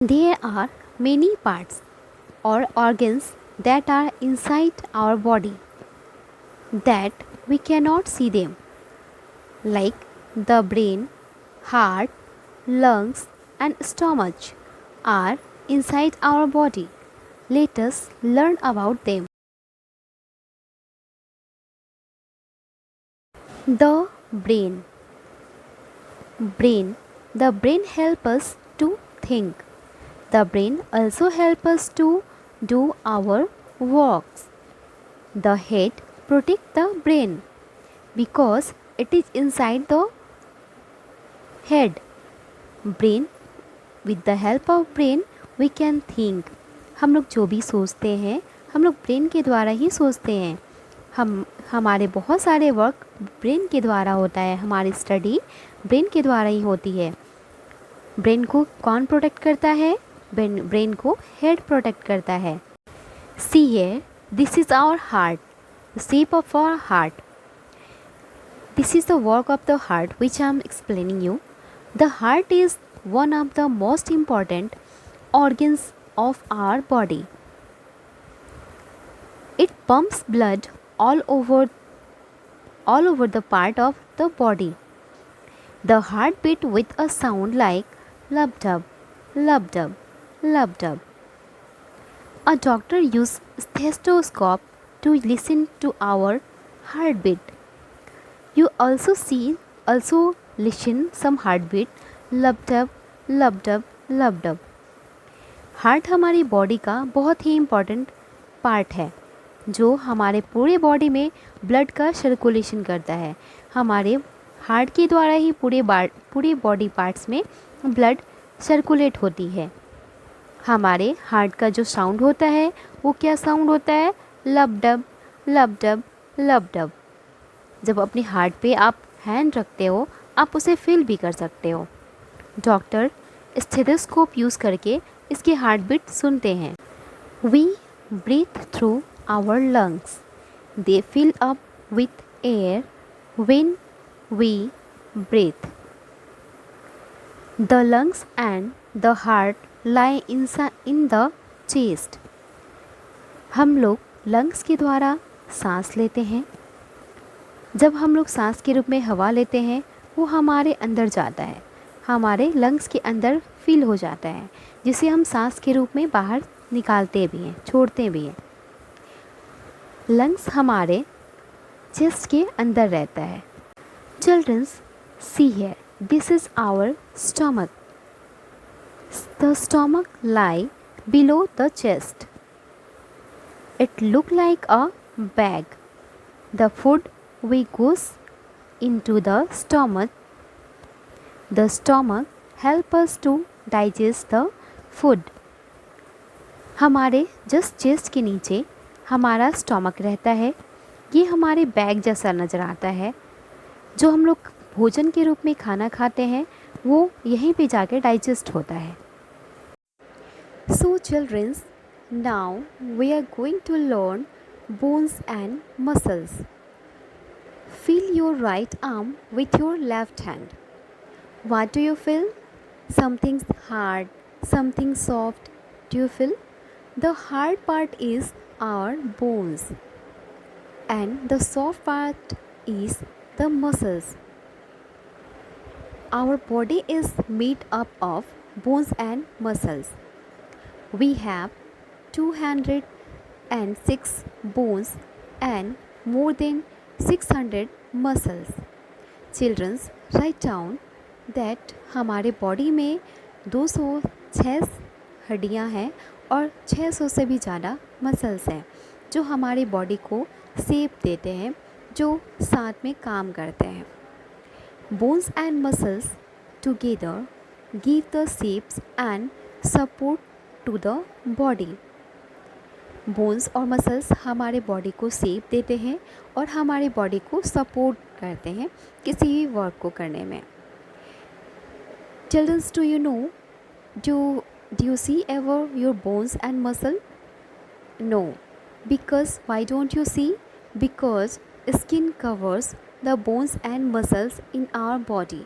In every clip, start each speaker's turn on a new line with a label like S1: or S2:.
S1: There are many parts or organs that are inside our body that we cannot see them, like the brain, heart, lungs, and stomach are inside our body. Let us learn about them. The brain. Brain. The brain helps us to think. The brain also helps us to do our works. The head protects the brain because it is inside the head. Brain, with the help of brain we can think. हम लोग जो भी सोचते हैं हम लोग brain के द्वारा ही सोचते हैं. हमारे बहुत सारे वर्क ब्रेन के द्वारा होता है. हमारी स्टडी ब्रेन के द्वारा ही होती है. ब्रेन को कौन प्रोटेक्ट करता है? ब्रेन को हेड प्रोटेक्ट करता है. See here, this is our heart, the shape of our heart. This is the work of the heart which I am explaining you. The heart is one of the most important organs of our body. It pumps blood all over the part of the body. The heart beat with a sound like lub-dub, lub-dub, lub-dub. A doctor uses stethoscope to listen to our heartbeat. You also listen some heartbeat, lub-dub, lub-dub, lub-dub. Heart हमारी body का बहुत ही important part है जो हमारे पूरे body में blood का circulation करता है. हमारे हार्ट के द्वारा ही पूरे बॉडी पार्ट्स में ब्लड सर्कुलेट होती है. हमारे हार्ट का जो साउंड होता है वो क्या साउंड होता है? लब-डब, लब-डब, लब-डब. जब अपने हार्ट पे आप हैंड रखते हो आप उसे फील भी कर सकते हो. डॉक्टर स्टेथोस्कोप यूज़ करके इसकी हार्ट बीट सुनते हैं. We breathe through our lungs. They fill up with air when we breathe. The lungs and the heart lie in the chest. हम लोग लंग्स के द्वारा सांस लेते हैं. जब हम लोग सांस के रूप में हवा लेते हैं वो हमारे अंदर जाता है, हमारे लंग्स के अंदर फील हो जाता है, जिसे हम सांस के रूप में बाहर निकालते भी हैं, छोड़ते भी हैं. लंग्स हमारे चेस्ट के अंदर रहता है. Childrens, see here, this is our stomach. The stomach lie below the chest. It look like a bag. The food we goes into the stomach. The stomach help us to digest the food. हमारे just chest के नीचे हमारा stomach रहता है. ये हमारे bag जैसा नज़र आता है. जो हम लोग भोजन के रूप में खाना खाते हैं वो यहीं पे जाके डाइजेस्ट होता है. So children, now we are going to learn bones and muscles. Feel your right arm with your left hand. What do you feel? Something hard, something soft. Do you feel? The hard part is our bones, and the soft part is the muscles. Our body is made up of bones and muscles. We have 206 bones and more than 600 muscles. Children, write down that हमारे body में 206 हड्डियाँ हैं और 600 से भी ज़्यादा muscles हैं जो हमारे बॉडी को शेप देते हैं, जो साथ में काम करते हैं. Bones and muscles together give the shapes and support to the body. Bones और मसल्स हमारे बॉडी को शेप देते हैं और हमारे बॉडी को सपोर्ट करते हैं किसी भी वर्क को करने में. Childrens, do you know, do you see ever your bones and muscle? No. Because why don't you see? Because skin covers the bones and muscles in our body.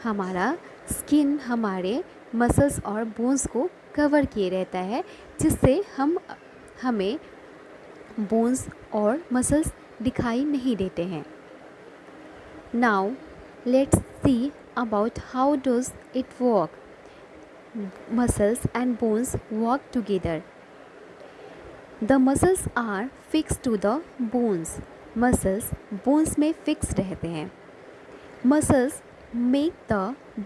S1: हमारा skin हमारे muscles और bones को cover किए रहता है, जिससे हमें bones और मसल्स दिखाई नहीं देते हैं. Now let's see about how does it work. Muscles and bones work together. The muscles are fixed to the bones. Muscles bones में fix रहते हैं. Muscles make the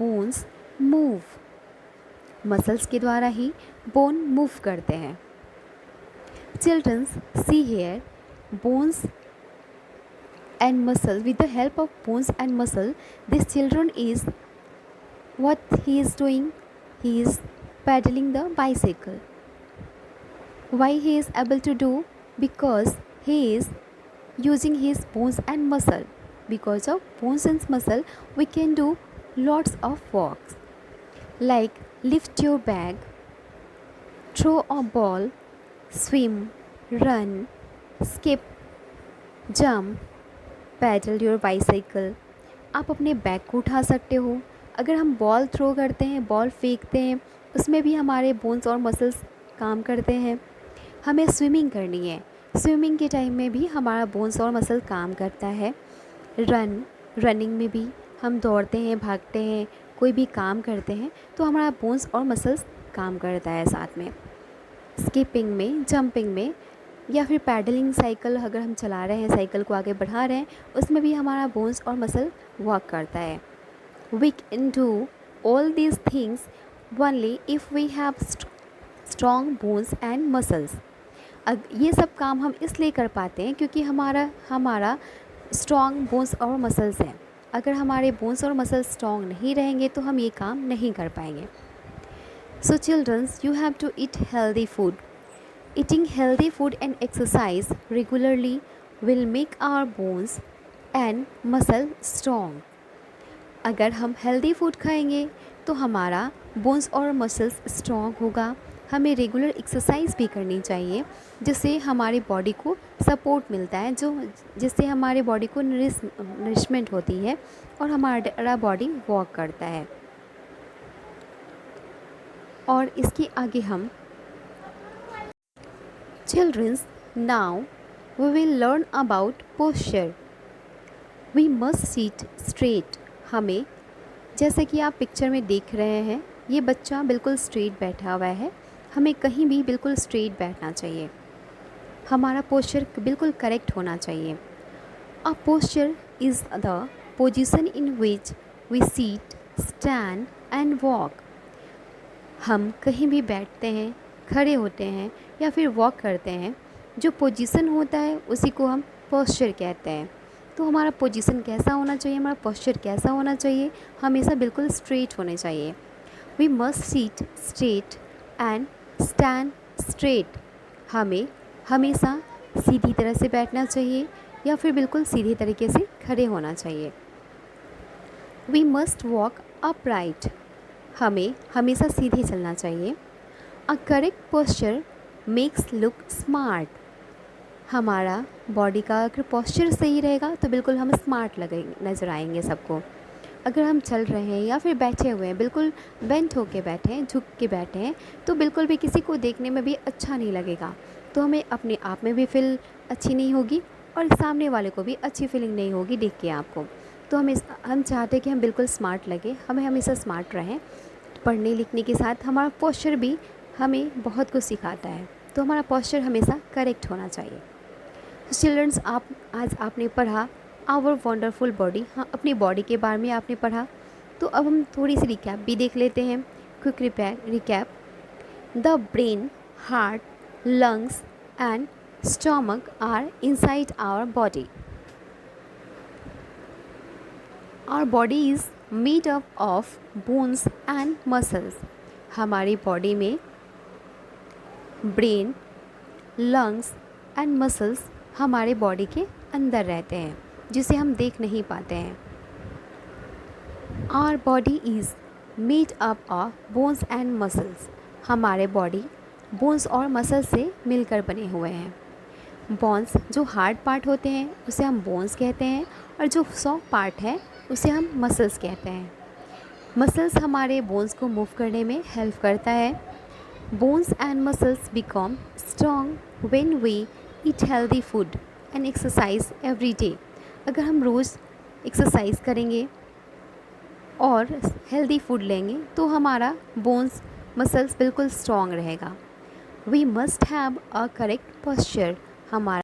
S1: bones move. Muscles के द्वारा ही bone move करते हैं. Children, see here, bones and muscle. With the help of bones and muscle, this children is what he is doing. He is pedaling the bicycle. Why he is able to do? Because he is using his bones and muscle. Because of bones and muscle, we can do lots of works like lift your bag, throw a ball, swim, run, skip, jump, pedal your bicycle. आप अपने bag को उठा सकते हो. अगर हम ball throw करते हैं, बॉल फेंकते हैं, उसमें भी हमारे बोन्स और मसल्स काम करते हैं. हमें स्विमिंग करनी है, स्विमिंग के टाइम में भी हमारा बोन्स और मसल काम करता है. रनिंग में भी हम दौड़ते हैं, भागते हैं, कोई भी काम करते हैं तो हमारा बोन्स और मसल्स काम करता है साथ में. स्किपिंग में, जंपिंग में या फिर पैडलिंग साइकिल अगर हम चला रहे हैं, साइकिल को आगे बढ़ा रहे हैं, उसमें भी हमारा बोन्स और मसल वर्क करता है. We can do all these things only if we have strong bones and muscles. ये सब काम हम इसलिए कर पाते हैं क्योंकि हमारा स्ट्रॉन्ग बोन्स और मसल्स हैं. अगर हमारे बोन्स और मसल्स स्ट्रॉन्ग नहीं रहेंगे तो हम ये काम नहीं कर पाएंगे. So children, you have to eat healthy food. Eating healthy food and exercise regularly will make our bones and muscle strong. अगर हम हेल्दी फूड खाएंगे तो हमारा बोन्स और मसल्स स्ट्रॉन्ग होगा. हमें रेगुलर एक्सरसाइज भी करनी चाहिए जिससे हमारी बॉडी को सपोर्ट मिलता है, जिससे हमारे बॉडी को नरिशमेंट होती है और हमारा बॉडी वर्क करता है. और इसके आगे हम childrens, now we will learn about posture. We must sit straight. हमें, जैसे कि आप पिक्चर में देख रहे हैं, ये बच्चा बिल्कुल स्ट्रेट बैठा हुआ है. हमें कहीं भी बिल्कुल स्ट्रेट बैठना चाहिए. हमारा पोस्चर बिल्कुल करेक्ट होना चाहिए. A posture is the position in which we sit, stand and walk. हम कहीं भी बैठते हैं, खड़े होते हैं या फिर वॉक करते हैं, जो पोजीशन होता है उसी को हम पोस्चर कहते हैं. तो हमारा पोजीशन कैसा होना चाहिए, हमारा पोस्चर कैसा होना चाहिए? हमेशा बिल्कुल स्ट्रेट होने चाहिए. We must seat straight and stand straight. हमें हमेशा सीधी तरह से बैठना चाहिए या फिर बिल्कुल सीधे तरीके से खड़े होना चाहिए. We must walk upright. हमें हमेशा सीधे चलना चाहिए. A correct posture makes look smart. हमारा बॉडी का अगर पोस्चर सही रहेगा तो बिल्कुल हम स्मार्ट नज़र आएंगे सबको. अगर हम चल रहे हैं या फिर बैठे हुए हैं, बिल्कुल बेंट होके बैठे हैं, झुक के बैठे हैं, तो बिल्कुल भी किसी को देखने में भी अच्छा नहीं लगेगा. तो हमें अपने आप में भी फील अच्छी नहीं होगी और सामने वाले को भी अच्छी फीलिंग नहीं होगी देख के आपको. तो हम चाहते हैं कि हम बिल्कुल स्मार्ट लगे, हमें हमेशा स्मार्ट रहें. पढ़ने लिखने के साथ हमारा पोस्चर भी हमें बहुत कुछ सिखाता है, तो हमारा पोस्चर हमेशा करेक्ट होना चाहिए. चिल्ड्रंस, आज आपने पढ़ा आवर वंडरफुल बॉडी. हाँ, अपनी बॉडी के बारे में आपने पढ़ा. तो अब हम थोड़ी सी रिकैप भी देख लेते हैं. Quick recap. The brain, heart, lungs and stomach are inside our body. Our body is made up of bones and muscles. हमारी बॉडी में ब्रेन, लंग्स एंड मसल्स हमारे बॉडी के अंदर रहते हैं, जिसे हम देख नहीं पाते हैं. Our body is made up of bones and muscles. हमारे बॉडी बोन्स और मसल्स से मिलकर बने हुए हैं. बोन्स जो हार्ड पार्ट होते हैं उसे हम बोन्स कहते हैं और जो सॉफ्ट पार्ट है उसे हम मसल्स कहते हैं. मसल्स हमारे बोन्स को मूव करने में हेल्प करता है। Bones and muscles become strong when we eat healthy food and exercise every day. अगर हम रोज़ एक्सरसाइज करेंगे और हेल्दी फूड लेंगे तो हमारा बोन्स मसल्स बिल्कुल स्ट्रॉन्ग रहेगा। We must have a correct posture. हमारा